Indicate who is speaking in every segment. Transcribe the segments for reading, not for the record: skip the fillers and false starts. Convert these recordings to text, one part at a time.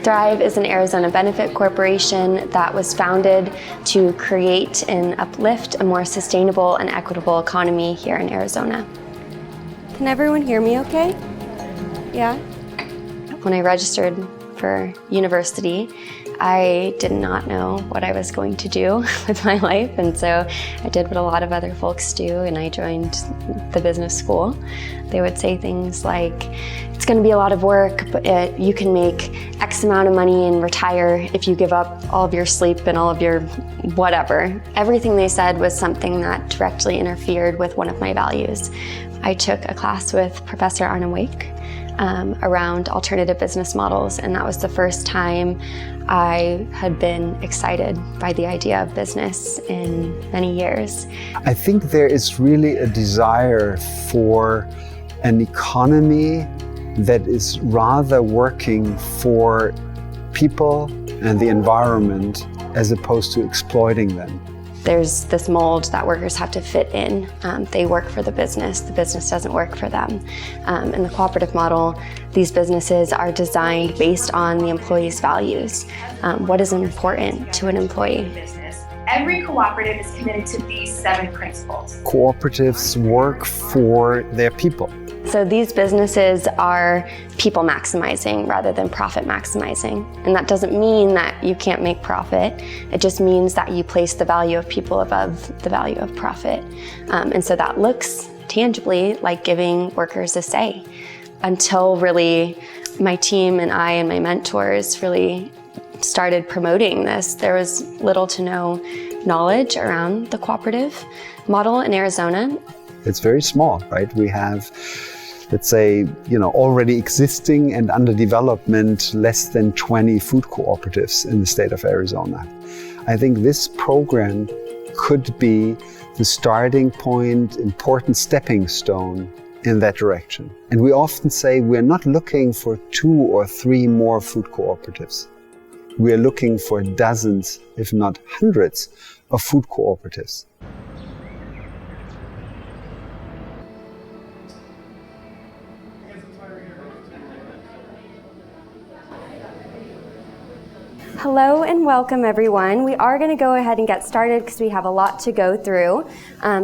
Speaker 1: Thrive is an Arizona benefit corporation that was founded to create and uplift a more sustainable and equitable economy here in Arizona. Can everyone hear me okay? Yeah? When I registered for university, I did not know what I was going to do with my life, and so I did what a lot of other folks do, and I joined the business school. They would say things like, it's going to be a lot of work, but you can make X amount of money and retire if you give up all of your sleep and all of your whatever. Everything they said was something that directly interfered with one of my values. I took a class with Professor Arna Wake around alternative business models, and that was the first time I had been excited by the idea of business in many years.
Speaker 2: I think there is really a desire for an economy that is rather working for people and the environment as opposed to exploiting them.
Speaker 1: There's this mold that workers have to fit in. They work for the business doesn't work for them. In the cooperative model, these businesses are designed based on the employee's values. What is important to an employee?
Speaker 3: Every cooperative is committed to these 7 principles.
Speaker 2: Cooperatives work for their people.
Speaker 1: So these businesses are people maximizing rather than profit maximizing. And that doesn't mean that you can't make profit. It just means that you place the value of people above the value of profit. And so that looks tangibly like giving workers a say. Until really my team and I and my mentors really started promoting this, there was little to no knowledge around the cooperative model in Arizona.
Speaker 2: It's very small, right? We have, let's say, already existing and under development, less than 20 food cooperatives in the state of Arizona. I think this program could be the starting point, important stepping stone in that direction. And we often say we're not looking for 2 or 3 more food cooperatives. We're looking for dozens, if not hundreds, of food cooperatives.
Speaker 1: Hello and welcome everyone. We are going to go ahead and get started because we have a lot to go through.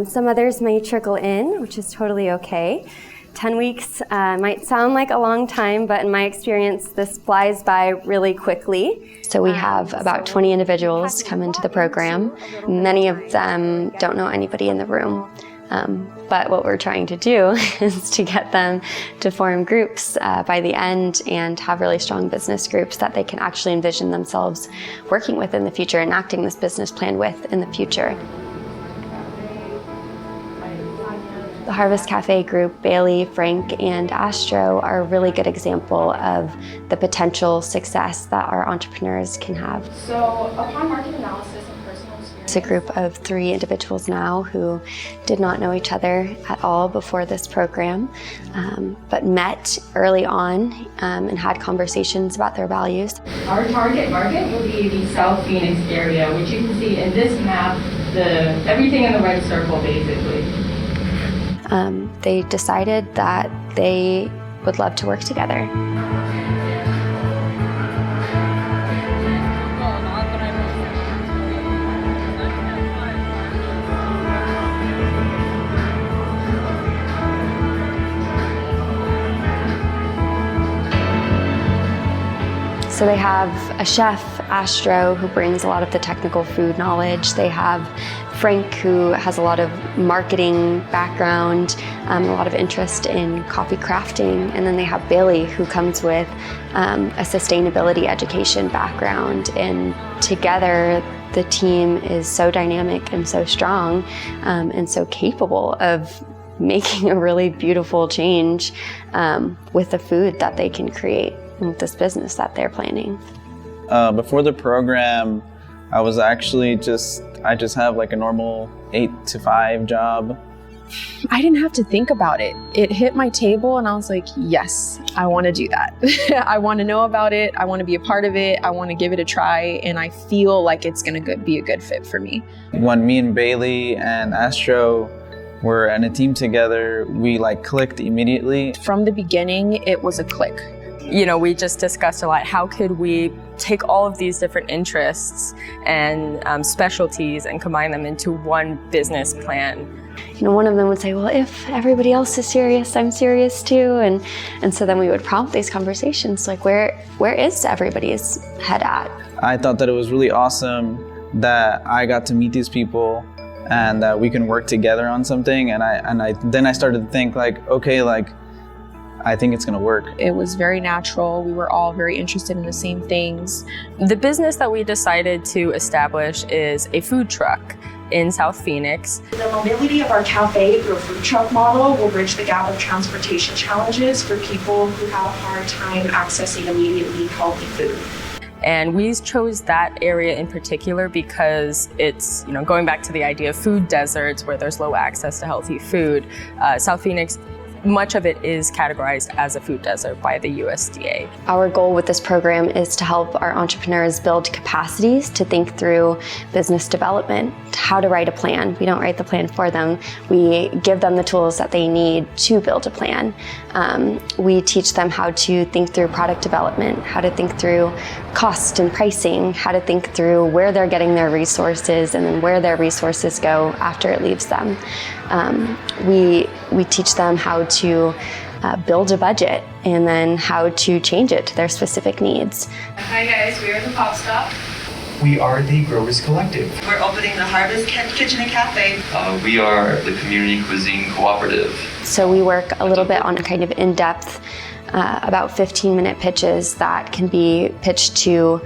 Speaker 1: Some others may trickle in, which is totally okay. 10 weeks might sound like a long time, but in my experience, this flies by really quickly. So we have about 20 individuals come into the program. Many of them don't know anybody in the room. But what we're trying to do is to get them to form groups by the end and have really strong business groups that they can actually envision themselves working with in the future, enacting this business plan with in the future. The Harvest Cafe group, Bailey, Frank, and Astro are a really good example of the potential success that our entrepreneurs can have.
Speaker 3: So upon market analysis and personal experience,
Speaker 1: it's a group of 3 individuals now who did not know each other at all before this program, but met early on and had conversations about their values.
Speaker 4: Our target market will be the South Phoenix area, which you can see in this map, everything in the red circle basically.
Speaker 1: They decided that they would love to work together. So they have a chef, Astro, who brings a lot of the technical food knowledge. They have Frank, who has a lot of marketing background, a lot of interest in coffee crafting. And then they have Bailey, who comes with a sustainability education background. And together, the team is so dynamic and so strong and so capable of making a really beautiful change with the food that they can create and with this business that they're planning.
Speaker 5: Before the program, I was actually I just have like a normal 8 to 5 job.
Speaker 6: I didn't have to think about it. It hit my table and I was like, yes, I want to do that. I want to know about it. I want to be a part of it. I want to give it a try. And I feel like it's going to be a good fit for me.
Speaker 5: When me and Bailey and Astro were in a team together, we clicked immediately.
Speaker 6: From the beginning, it was a click.
Speaker 7: We just discussed a lot, how could we take all of these different interests and specialties and combine them into one business plan.
Speaker 1: One of them would say, well, if everybody else is serious, I'm serious too. And so then we would prompt these conversations, like where is everybody's head at?
Speaker 5: I thought that it was really awesome that I got to meet these people and that we can work together on something. And then I started to think okay, I think it's gonna work.
Speaker 6: It was very natural. We were all very interested in the same things.
Speaker 7: The business that we decided to establish is a food truck in South Phoenix.
Speaker 3: The mobility of our cafe through a food truck model will bridge the gap of transportation challenges for people who have a hard time accessing immediately healthy food.
Speaker 7: And we chose that area in particular because it's, going back to the idea of food deserts where there's low access to healthy food. South Phoenix, much of it is categorized as a food desert by the USDA.
Speaker 1: Our goal with this program is to help our entrepreneurs build capacities to think through business development, how to write a plan. We don't write the plan for them. We give them the tools that they need to build a plan. We teach them how to think through product development, how to think through cost and pricing, how to think through where they're getting their resources and then where their resources go after it leaves them. We teach them how to build a budget and then how to change it to their specific needs.
Speaker 3: Hi guys, we are the Pop Stop.
Speaker 8: We are the Growers Collective.
Speaker 9: We're opening the Harvest Kitchen and Cafe.
Speaker 10: We are the Community Cuisine Cooperative.
Speaker 1: So we work a little bit on a kind of in-depth, about 15-minute pitches that can be pitched to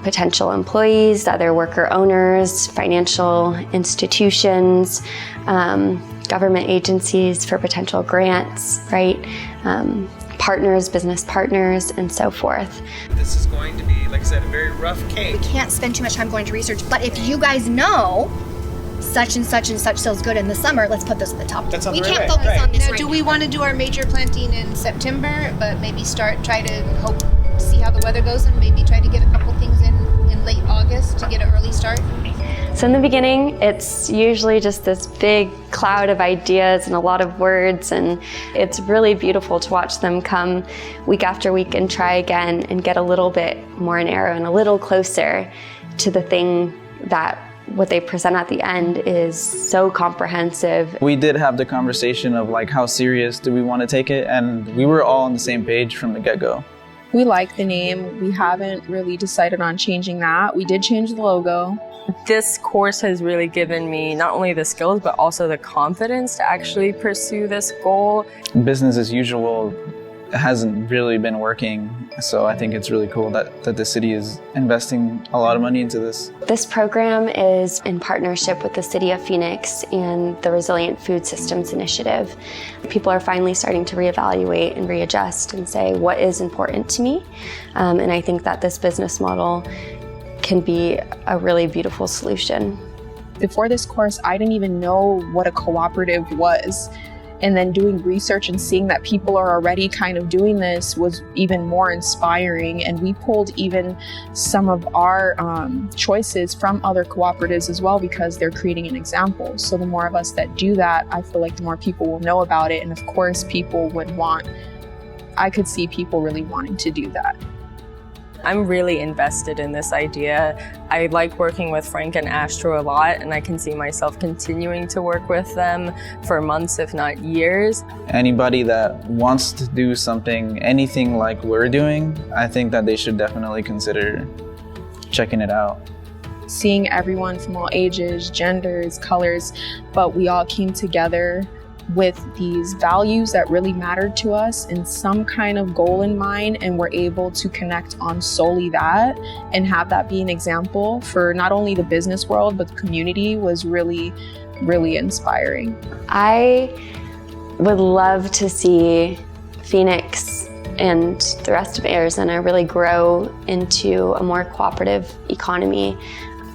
Speaker 1: potential employees, other worker owners, financial institutions, government agencies for potential grants, right? Partners, business partners, and so forth.
Speaker 11: This is going to be, like I said, a very rough cake.
Speaker 12: We can't spend too much time going to research, but if you guys know such and such and such sells good in the summer, let's put this at the top.
Speaker 11: We
Speaker 12: can't focus on this
Speaker 13: now,
Speaker 12: right
Speaker 13: do
Speaker 12: now.
Speaker 13: we want to do our major planting in September, but maybe try to see how the weather goes and maybe try to get a couple things in late August to get an early start?
Speaker 1: So in the beginning, it's usually just this big cloud of ideas and a lot of words, and it's really beautiful to watch them come week after week and try again and get a little bit more narrow and a little closer to the thing that what they present at the end is so comprehensive.
Speaker 5: We did have the conversation of how serious do we want to take it, and we were all on the same page from the get-go.
Speaker 6: We like the name. We haven't really decided on changing that. We did change the logo.
Speaker 7: This course has really given me not only the skills, but also the confidence to actually pursue this goal.
Speaker 5: Business as usual hasn't really been working, so I think it's really cool that the city is investing a lot of money into this.
Speaker 1: This program is in partnership with the City of Phoenix and the Resilient Food Systems Initiative. People are finally starting to reevaluate and readjust and say, what is important to me? And I think that this business model can be a really beautiful solution.
Speaker 6: Before this course, I didn't even know what a cooperative was. And then doing research and seeing that people are already kind of doing this was even more inspiring. And we pulled even some of our choices from other cooperatives as well, because they're creating an example. So the more of us that do that, I feel like the more people will know about it. And of course, I could see people really wanting to do that.
Speaker 7: I'm really invested in this idea. I like working with Frank and Astro a lot, and I can see myself continuing to work with them for months, if not years.
Speaker 5: Anybody that wants to do anything like we're doing, I think that they should definitely consider checking it out.
Speaker 6: Seeing everyone from all ages, genders, colors, but we all came together with these values that really mattered to us and some kind of goal in mind, and we're able to connect on solely that and have that be an example for not only the business world but the community was really, really inspiring.
Speaker 1: I would love to see Phoenix and the rest of Arizona really grow into a more cooperative economy.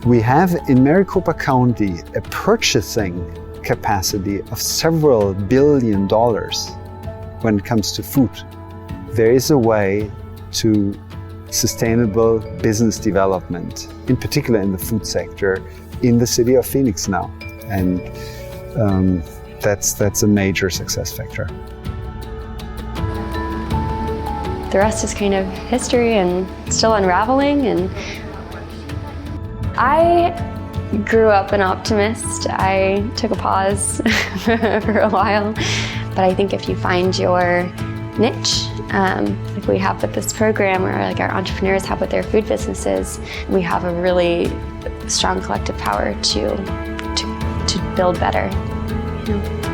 Speaker 2: We have in Maricopa County a purchasing capacity of several $1 billion when it comes to food. There is a way to sustainable business development, in particular in the food sector, in the city of Phoenix now. And that's a major success factor.
Speaker 1: the rest is kind of history and still unraveling. And I grew up an optimist. I took a pause for a while, but I think if you find your niche, like we have with this program, or like our entrepreneurs have with their food businesses, we have a really strong collective power to build better. You know?